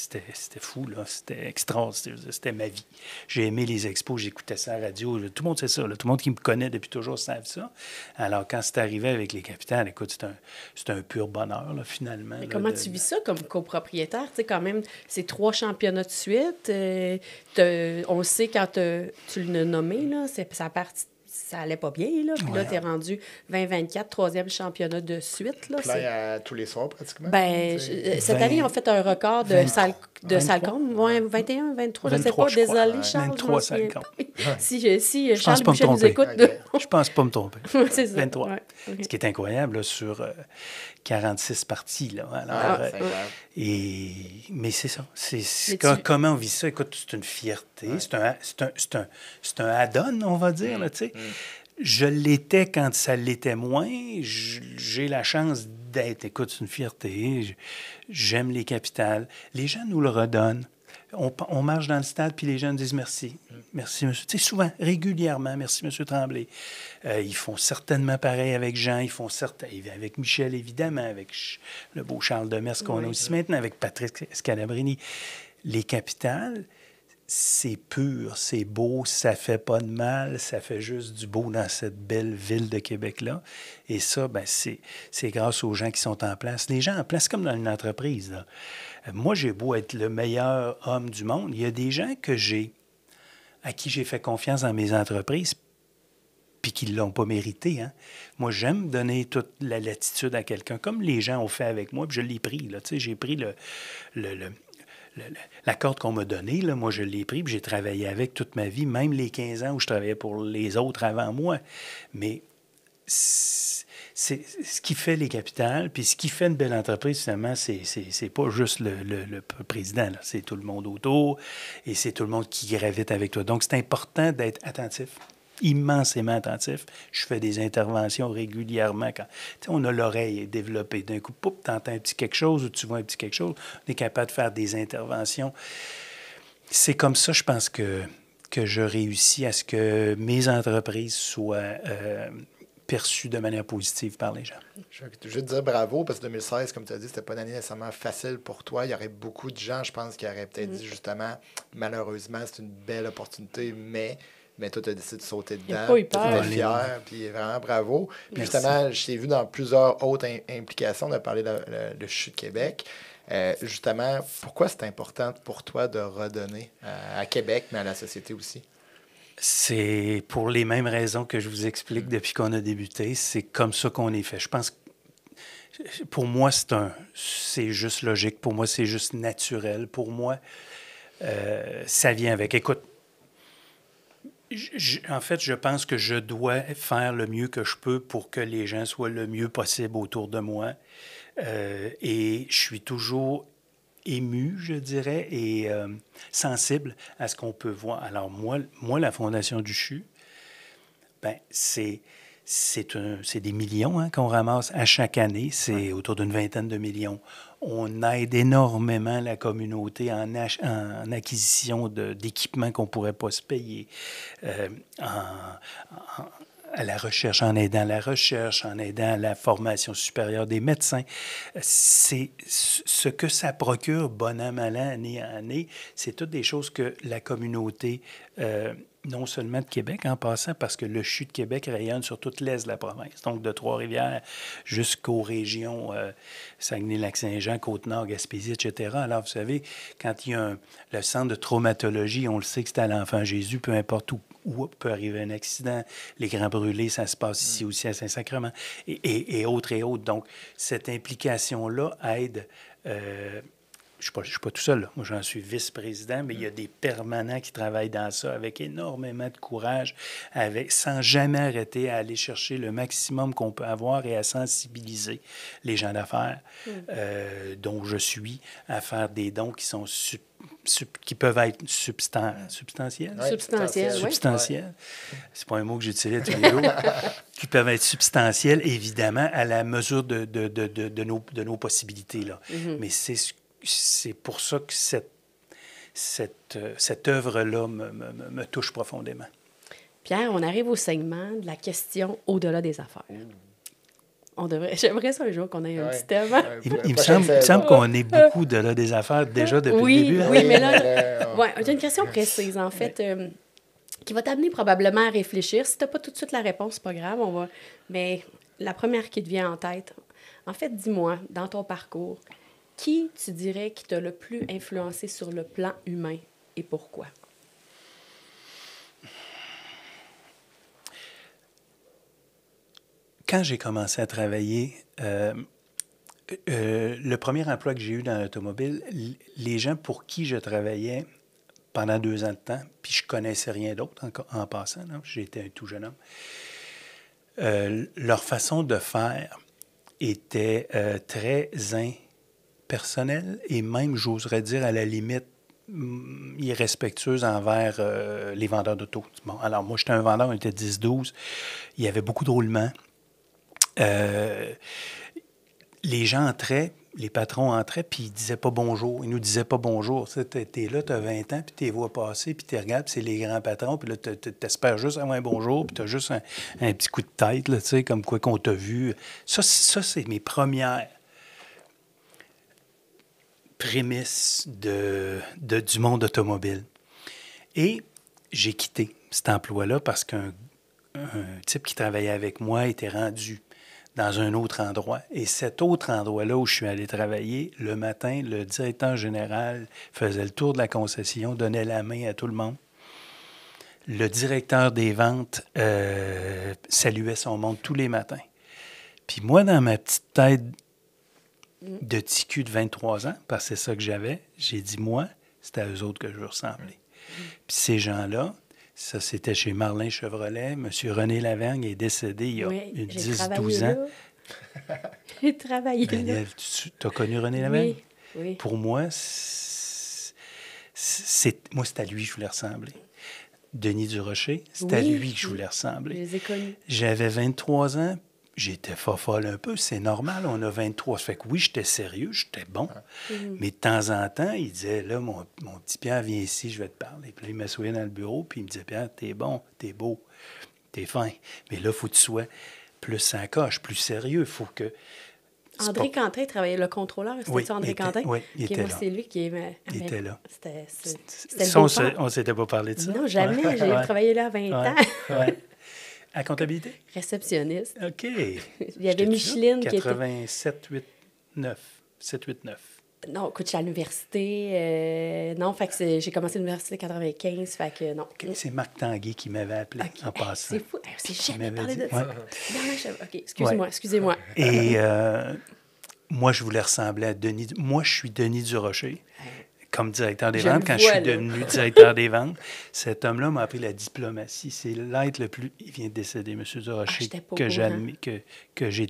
c'était fou, là. C'était extraordinaire. C'était ma vie. J'ai aimé les Expos, j'écoutais ça à la radio. Tout le monde sait ça. Là. Tout le monde qui me connaît depuis toujours savent ça. Alors, quand c'est arrivé avec les Capitales, écoute, c'est un pur bonheur, là, finalement. Mais comment tu vis ça comme copropriétaire? Tu sais, quand même, c'est 3 championnats de suite. On sait quand tu l'as nommé, là, ça allait pas bien, là. Puis là, tu es rendu 2024, 3e championnat de suite. Là, plein tous les soirs, pratiquement. Cette année, ils ont fait un record de Salcombe. Ouais, 21, 23, je ne sais pas. Désolé, Charles. 23 Salcombe. Si Charles Boucher nous écoute. Je pense pas me tromper. C'est ça. 23. Ouais. Okay. Ce qui est incroyable, là, sur 46 parties. Là. Alors, mais c'est ça. Comment on vit ça? Écoute, c'est une fierté. Ouais. C'est un add-on, on va dire. Là, tu sais. Je l'étais quand ça l'était moins. J'ai la chance d'être... Écoute, c'est une fierté. J'aime les capitales. Les gens nous le redonnent. On marche dans le stade, puis les gens disent merci. Merci, monsieur. Tu sais, souvent, régulièrement, merci, monsieur Tremblay. Ils font certainement pareil avec Jean, avec Michel, évidemment, avec le beau Charles Demers qu'on a aussi maintenant, avec Patrick Scalabrini. Les capitales, c'est pur, c'est beau, ça fait pas de mal, ça fait juste du beau dans cette belle ville de Québec-là. Et ça, ben, c'est grâce aux gens qui sont en place. Les gens en place, comme dans une entreprise, là. Moi, j'ai beau être le meilleur homme du monde, il y a des gens à qui j'ai fait confiance dans mes entreprises puis qui ne l'ont pas mérité. Hein. Moi, j'aime donner toute la latitude à quelqu'un, comme les gens ont fait avec moi, puis je l'ai pris. Là, j'ai pris la corde qu'on m'a donnée, là, moi, je l'ai pris, puis j'ai travaillé avec toute ma vie, même les 15 ans où je travaillais pour les autres avant moi. Mais c'est ce qui fait les capitales, puis ce qui fait une belle entreprise, finalement, c'est pas juste le président, là. C'est tout le monde autour, et c'est tout le monde qui gravite avec toi. Donc, c'est important d'être attentif, immensément attentif. Je fais des interventions régulièrement. Quand on a l'oreille développée, d'un coup, tu entends un petit quelque chose ou tu vois un petit quelque chose, on est capable de faire des interventions. C'est comme ça, je pense, que je réussis à ce que mes entreprises soient perçues de manière positive par les gens. Je veux te dire bravo, parce que 2016, comme tu as dit, c'était pas une année nécessairement facile pour toi. Il y aurait beaucoup de gens, je pense, qui auraient peut-être dit justement, malheureusement, c'est une belle opportunité, mais toi, tu as décidé de sauter dedans. Tu es fier, puis vraiment bravo. Puis justement, je t'ai vu dans plusieurs autres implications. On a parlé de Chute Québec. Justement, pourquoi c'est important pour toi de redonner à Québec, mais à la société aussi? C'est pour les mêmes raisons que je vous explique depuis qu'on a débuté. C'est comme ça qu'on est fait. Je pense que pour moi, c'est juste logique. Pour moi, c'est juste naturel. Pour moi, ça vient avec. Écoute, en fait, je pense que je dois faire le mieux que je peux pour que les gens soient le mieux possible autour de moi. Et je suis toujours ému, je dirais, et sensible à ce qu'on peut voir. Alors, moi la Fondation du CHU, ben, c'est des millions qu'on ramasse à chaque année. C'est autour d'une 20aine de millions. On aide énormément la communauté en acquisition d'équipements qu'on ne pourrait pas se payer, à la recherche, en aidant la recherche, en aidant la formation supérieure des médecins. C'est ce que ça procure, bon an, mal an, année à année, c'est toutes des choses que la communauté, non seulement de Québec en passant, parce que le CHU de Québec rayonne sur toute l'est de la province, donc de Trois-Rivières jusqu'aux régions Saguenay-Lac-Saint-Jean, Côte-Nord, Gaspésie, etc. Alors, vous savez, quand il y a le centre de traumatologie, on le sait que c'est à l'Enfant Jésus, peu importe où peut arriver un accident. Les Grands Brûlés, ça se passe ici aussi à Saint-Sacrement, et autres et autres. Donc, cette implication-là aide je ne suis pas tout seul, là. Moi, j'en suis vice-président, mais il y a des permanents qui travaillent dans ça avec énormément de courage, sans jamais arrêter à aller chercher le maximum qu'on peut avoir et à sensibiliser les gens d'affaires, dont je suis, à faire des dons qui sont qui peuvent être substantiels. Ouais, Substantiels. C'est pas un mot que j'utilise tous les jours. Qui peuvent être substantiels, évidemment, à la mesure de nos possibilités. Là. Mais c'est pour ça que cette œuvre-là me touche profondément. Pierre, on arrive au segment de la question au-delà des affaires. J'aimerais ça un jour qu'on ait un petit thème. Il me semble qu'on est beaucoup de là des affaires déjà depuis le début. Oui, mais là, j'ai une question précise, en fait, qui va t'amener probablement à réfléchir. Si tu n'as pas tout de suite la réponse, c'est pas grave, mais la première qui te vient en tête, en fait, dis-moi, dans ton parcours, qui tu dirais qui t'a le plus influencé sur le plan humain et pourquoi? Quand j'ai commencé à travailler, le premier emploi que j'ai eu dans l'automobile, les gens pour qui je travaillais pendant 2 ans de temps, puis je connaissais rien d'autre en passant, j'étais un tout jeune homme, leur façon de faire était très impersonnelle et même, j'oserais dire, à la limite, irrespectueuse envers les vendeurs d'auto. Bon, alors, moi, j'étais un vendeur, on était 10-12. Il y avait beaucoup de roulements. Les gens entraient, les patrons entraient, puis ils disaient pas bonjour. Ils nous disaient pas bonjour. T'es là, t'as 20 ans, puis t'es vois passer, puis tu regardes, puis c'est les grands patrons, puis là, t'espères juste avoir un bonjour, puis t'as juste un petit coup de tête, là, tu sais, comme quoi qu'on t'a vu. Ça, c'est mes premières prémices du monde automobile. Et j'ai quitté cet emploi-là parce qu'un type qui travaillait avec moi était rendu dans un autre endroit. Et cet autre endroit-là où je suis allé travailler, le matin, le directeur général faisait le tour de la concession, donnait la main à tout le monde. Le directeur des ventes saluait son monde tous les matins. Puis moi, dans ma petite tête de petit cul de 23 ans, parce que c'est ça que j'avais, j'ai dit, moi, c'est à eux autres que je veux ressembler. Puis ces gens-là, ça, c'était chez Marlin Chevrolet. M. René Lavergne est décédé il y a 10-12 ans. J'ai travaillé là. Tu as connu René Lavergne? Oui. Pour moi, c'est à lui que je voulais ressembler. Denis Durocher, c'est à lui que je voulais ressembler. Je les ai connus. J'avais 23 ans. J'étais fofolle un peu, c'est normal, on a 23. Ça fait que oui, j'étais sérieux, j'étais bon. Mais de temps en temps, il disait, là, mon petit Pierre, viens ici, je vais te parler. Puis là, il m'assoyait dans le bureau, puis il me disait, Pierre, t'es bon, t'es beau, t'es fin. Mais là, il faut que tu sois plus sans coche, plus sérieux. Il faut que... André Quentin travaillait le contrôleur. C'était André Quentin? Oui, il était là. C'est lui qui il était là. C'était ça, on ne s'était pas parlé de ça? Non, jamais. J'ai travaillé là à 20 ans. À comptabilité? Réceptionniste. OK. Il y avait Micheline qui était... 87, 8, 9. 7, 8, 9. Non, écoute, je suis à l'université. Non, fait que j'ai commencé l'université en 95, fait que non. Okay, c'est Marc Tanguay qui m'avait appelé en passant. C'est fou. C'est jamais parlé de ça. Ouais. OK, excusez-moi. Et moi, je voulais ressembler à Denis. Moi, je suis Denis Durocher. Comme directeur des ventes, quand je suis devenu directeur des ventes, cet homme-là m'a appris la diplomatie. C'est l'être le plus... Il vient de décéder, M. Durocher, que j'ai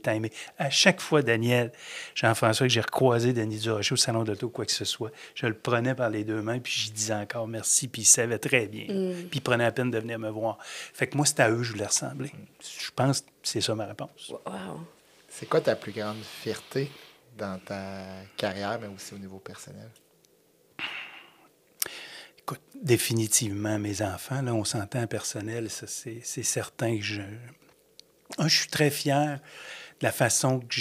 aimé. À chaque fois, Daniel, Jean-François, que j'ai recroisé Denis Durocher au salon d'auto, quoi que ce soit, je le prenais par les 2 mains, puis j'y disais encore merci, puis il savait très bien. Puis il prenait la peine de venir me voir. Fait que moi, c'était à eux que je voulais ressembler. Je pense que c'est ça ma réponse. Wow. C'est quoi ta plus grande fierté dans ta carrière, mais aussi au niveau personnel? Écoute, définitivement, mes enfants, là, on s'entend personnel, ça, c'est certain que je suis très fier de la façon que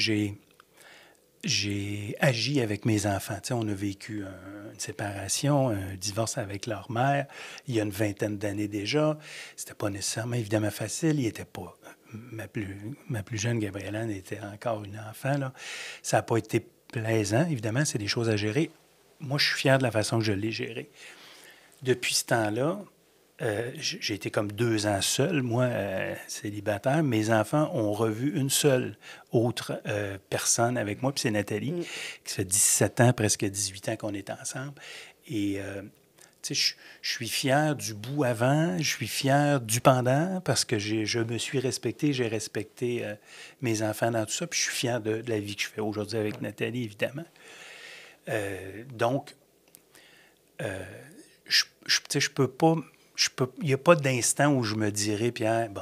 j'ai agi avec mes enfants. Tu sais, on a vécu une séparation, un divorce avec leur mère, il y a une 20aine d'années déjà. C'était pas nécessairement, évidemment, facile. Il était pas... Ma plus jeune, Gabrielle-Anne, était encore une enfant, là. Ça n'a pas été plaisant, évidemment, c'est des choses à gérer. Moi, je suis fier de la façon que je l'ai géré. Depuis ce temps-là, j'ai été comme 2 ans seul, moi, célibataire. Mes enfants ont revu une seule autre personne avec moi, puis c'est Nathalie, qui fait 17 ans, presque 18 ans qu'on est ensemble. Et, tu sais, je suis fier du bout avant, je suis fier du pendant, parce que je me suis respecté, j'ai respecté mes enfants dans tout ça, puis je suis fier de la vie que je fais aujourd'hui avec Nathalie, évidemment. Donc, je peux pas... Il n'y a pas d'instant où je me dirais, Pierre, bon,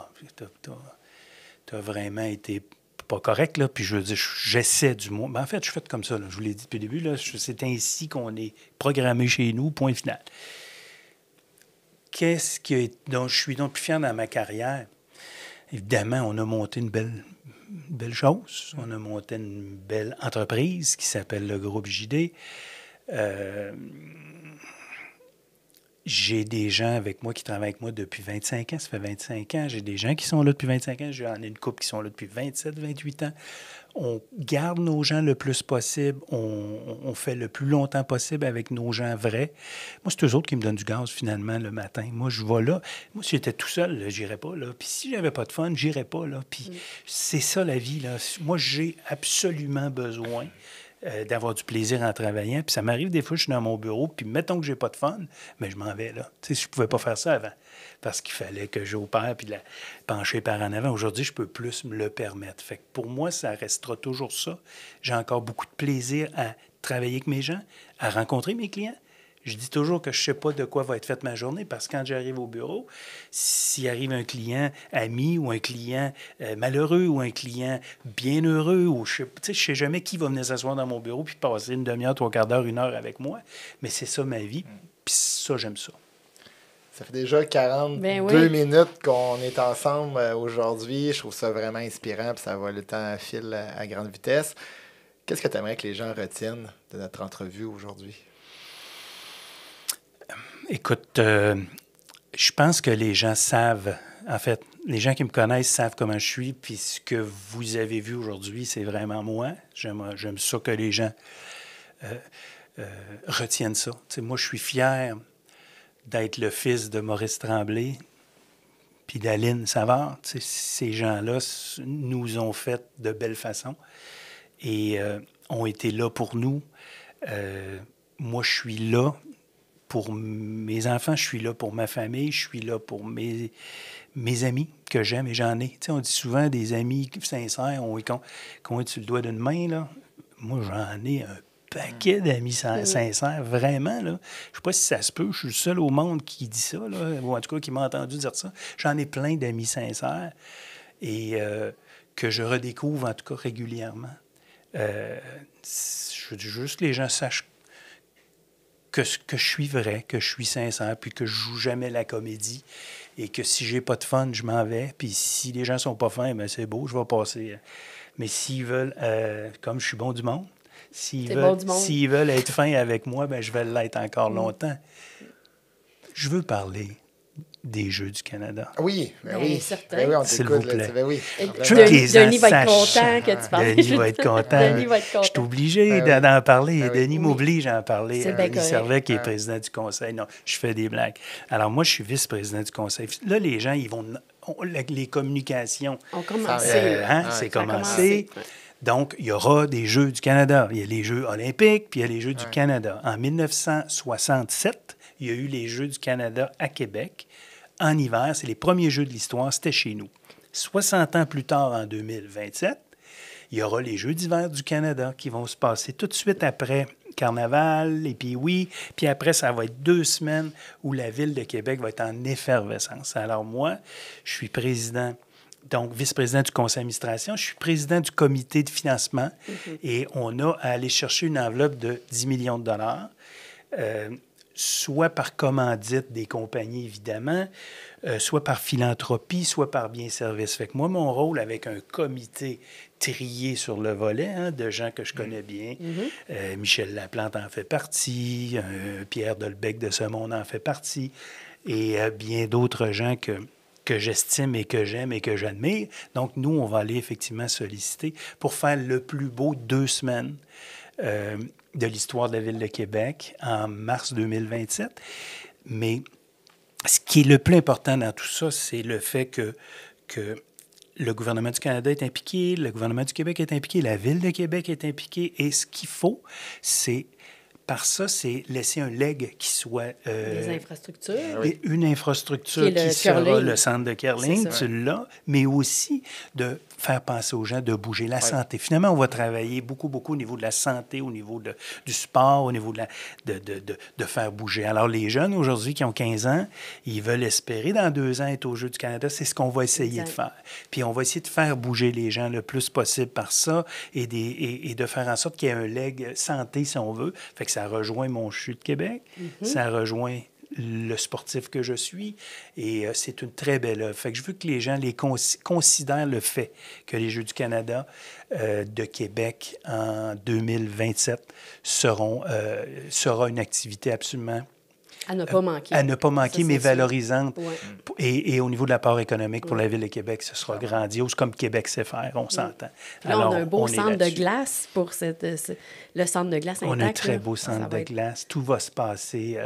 t'as vraiment été pas correct, là, puis je veux dire, j'essaie du moins. Ben, en fait, je suis fait comme ça, là, je vous l'ai dit depuis le début, là, c'est ainsi qu'on est programmé chez nous, point final. Dont je suis donc plus fier dans ma carrière? Évidemment, on a monté une belle chose. On a monté une belle entreprise qui s'appelle le Groupe JD. J'ai des gens avec moi qui travaillent avec moi depuis 25 ans. Ça fait 25 ans. J'ai des gens qui sont là depuis 25 ans. J'en ai une couple qui sont là depuis 27, 28 ans. On garde nos gens le plus possible. On fait le plus longtemps possible avec nos gens vrais. Moi, c'est eux autres qui me donnent du gaz, finalement, le matin. Moi, je vais là. Moi, si j'étais tout seul, je n'irais pas là. Puis si j'avais pas de fun, je n'irais pas là. Puis c'est ça, la vie, là. Moi, j'ai absolument besoin d'avoir du plaisir en travaillant. Puis ça m'arrive des fois, je suis dans mon bureau, puis mettons que j'ai pas de fun, mais je m'en vais là. Tu sais, je pouvais pas faire ça avant, parce qu'il fallait que j'opère puis pencher par en avant. Aujourd'hui, je peux plus me le permettre. Fait que pour moi, ça restera toujours ça. J'ai encore beaucoup de plaisir à travailler avec mes gens, à rencontrer mes clients. Je dis toujours que je ne sais pas de quoi va être faite ma journée parce que quand j'arrive au bureau, s'il arrive un client ami ou un client malheureux ou un client bien heureux, ou je ne sais jamais qui va venir s'asseoir dans mon bureau puis passer une demi-heure, 3/4 d'heure, 1 heure avec moi. Mais c'est ça ma vie. Puis ça, j'aime ça. Ça fait déjà 42 minutes qu'on est ensemble aujourd'hui. Je trouve ça vraiment inspirant puis ça va le temps file à grande vitesse. Qu'est-ce que tu aimerais que les gens retiennent de notre entrevue aujourd'hui? Écoute, je pense que les gens savent, en fait, les gens qui me connaissent savent comment je suis, puis ce que vous avez vu aujourd'hui, c'est vraiment moi. J'aime ça que les gens retiennent ça. Tu sais, moi, je suis fier d'être le fils de Maurice Tremblay puis d'Aline Savard. Tu sais, ces gens-là nous ont fait de belles façons et ont été là pour nous. Moi, je suis là pour mes enfants, je suis là pour ma famille, je suis là pour mes amis que j'aime et j'en ai. Tu sais, on dit souvent des amis sincères, on est sur le doigt d'une main, là. Moi, j'en ai un paquet d'amis sincères, vraiment, là. Je sais pas si ça se peut, je suis le seul au monde qui dit ça, là, ou en tout cas qui m'a entendu dire ça. J'en ai plein d'amis sincères et que je redécouvre, en tout cas, régulièrement. Je veux juste que les gens sachent que je suis vrai, que je suis sincère, puis que je joue jamais la comédie, et que si j'ai pas de fun, je m'en vais, puis si les gens sont pas fins, bien c'est beau, je vais passer. Mais s'ils veulent, comme je suis bon du monde, s'ils veulent être fins avec moi, bien je vais l'être encore longtemps. Je veux parler des Jeux du Canada. Oui, ben oui. Certain. Ben oui, on s'il t'écoute, vous plaît. Ben oui. Denis va être content que tu parles. Denis va être content. Denis va être content. Je suis obligé d'en parler. Ben oui. Denis m'oblige à en parler. C'est bien Il correct. Servet, qui est président du conseil. Non, je fais des blagues. Alors, moi, je suis vice-président du conseil. Là, les gens, ils vont... les communications... On commence. c'est commencé. Donc, il y aura des Jeux du Canada. Il y a les Jeux olympiques, puis il y a les Jeux du Canada. En 1967, il y a eu les Jeux du Canada à Québec. En hiver, c'est les premiers Jeux de l'histoire, c'était chez nous. 60 ans plus tard, en 2027, il y aura les Jeux d'hiver du Canada qui vont se passer tout de suite après Carnaval, et puis après, ça va être 2 semaines où la Ville de Québec va être en effervescence. Alors moi, je suis président, donc vice-président du conseil d'administration, je suis président du comité de financement et on a à aller chercher une enveloppe de 10 millions de dollars. Soit par commandite des compagnies, évidemment, soit par philanthropie, soit par bien service. Fait que moi, mon rôle avec un comité trié sur le volet, de gens que je connais bien, Michel Laplante en fait partie, Pierre Delbecq de ce monde en fait partie, et bien d'autres gens que j'estime et que j'aime et que j'admire. Donc, nous, on va aller effectivement solliciter pour faire le plus beau 2 semaines de l'histoire de la Ville de Québec en mars 2027. Mais ce qui est le plus important dans tout ça, c'est le fait que le gouvernement du Canada est impliqué, le gouvernement du Québec est impliqué, la Ville de Québec est impliquée. Et ce qu'il faut, c'est laisser un leg qui soit... Des infrastructures. Une infrastructure qui sera le centre de curling, tu l'as, mais aussi de faire penser aux gens de bouger. La santé. Finalement, on va travailler beaucoup au niveau de la santé, au niveau du sport, au niveau de faire bouger. Alors, les jeunes aujourd'hui qui ont 15 ans, ils veulent espérer dans 2 ans être aux Jeux du Canada. C'est ce qu'on va essayer de faire. Puis on va essayer de faire bouger les gens le plus possible par ça et de faire en sorte qu'il y ait un leg santé, si on veut. Fait que ça rejoint mon CHU de Québec, ça rejoint le sportif que je suis, et c'est une très belle œuvre. Fait que je veux que les gens considèrent le fait que les Jeux du Canada de Québec en 2027 sera une activité absolument... À ne pas manquer. À ne pas manquer, ça, mais valorisante. Ouais. Et au niveau de l'apport économique pour la Ville de Québec, ce sera grandiose, comme Québec sait faire, on s'entend. Là, alors, on a un beau centre de glace pour le centre de glace intact. On a un très beau centre de glace. Tout va se passer.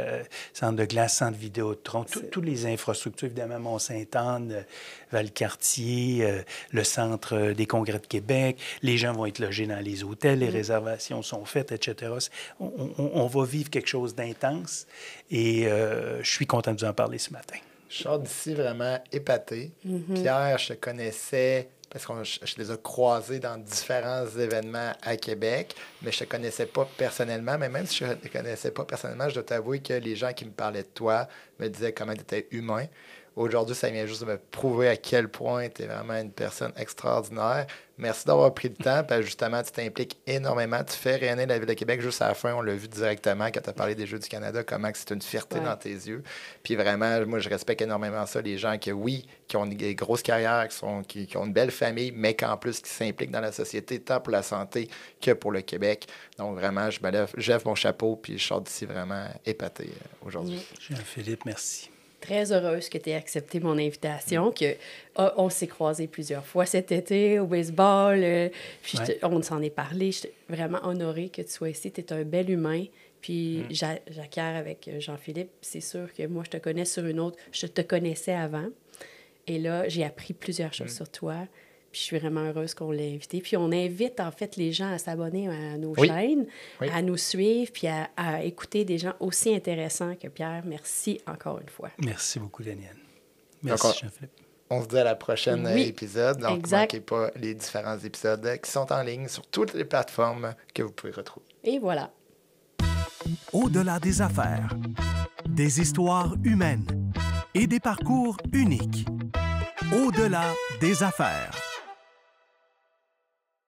Centre de glace, centre Vidéotron, toutes les infrastructures, évidemment, Mont-Sainte-Anne, Valcartier, le centre des congrès de Québec. Les gens vont être logés dans les hôtels, les réservations sont faites, etc. On va vivre quelque chose d'intense. Et je suis content de vous en parler ce matin. Je sors d'ici vraiment épaté. Pierre, je te connaissais parce que je les ai croisés dans différents événements à Québec, mais je ne te connaissais pas personnellement. Mais même si je ne te connaissais pas personnellement, je dois t'avouer que les gens qui me parlaient de toi me disaient comment tu étais humain. Aujourd'hui, ça vient juste de me prouver à quel point tu es vraiment une personne extraordinaire. Merci d'avoir pris le temps, parce que justement, tu t'impliques énormément. Tu fais rayonner la Ville de Québec. Juste à la fin, on l'a vu directement quand tu as parlé des Jeux du Canada, comment c'est une fierté dans tes yeux. Puis vraiment, moi, je respecte énormément ça. Les gens qui ont des grosses carrières, qui ont une belle famille, mais qu'en plus, qui s'impliquent dans la société, tant pour la santé que pour le Québec. Donc vraiment, je lève mon chapeau, puis je sors d'ici vraiment épaté aujourd'hui. Jean-Philippe, merci. Très heureuse que tu aies accepté mon invitation, on s'est croisés plusieurs fois cet été au baseball, puis on s'en est parlé. Je suis vraiment honorée que tu sois ici. Tu es un bel humain, puis j'acquiers avec Jean-Philippe. C'est sûr que moi, je te connais sur une autre. Je te connaissais avant, et là, j'ai appris plusieurs choses sur toi. Puis je suis vraiment heureuse qu'on l'ait invité. Puis on invite, en fait, les gens à s'abonner à nos chaînes, à nous suivre, puis à écouter des gens aussi intéressants que Pierre. Merci encore une fois. Merci beaucoup, Daniel. Merci, Jean-Philippe. On se dit à la prochaine épisode. Donc, ne manquez pas les différents épisodes qui sont en ligne sur toutes les plateformes que vous pouvez retrouver. Et voilà. Au-delà des affaires, des histoires humaines et des parcours uniques. Au-delà des affaires.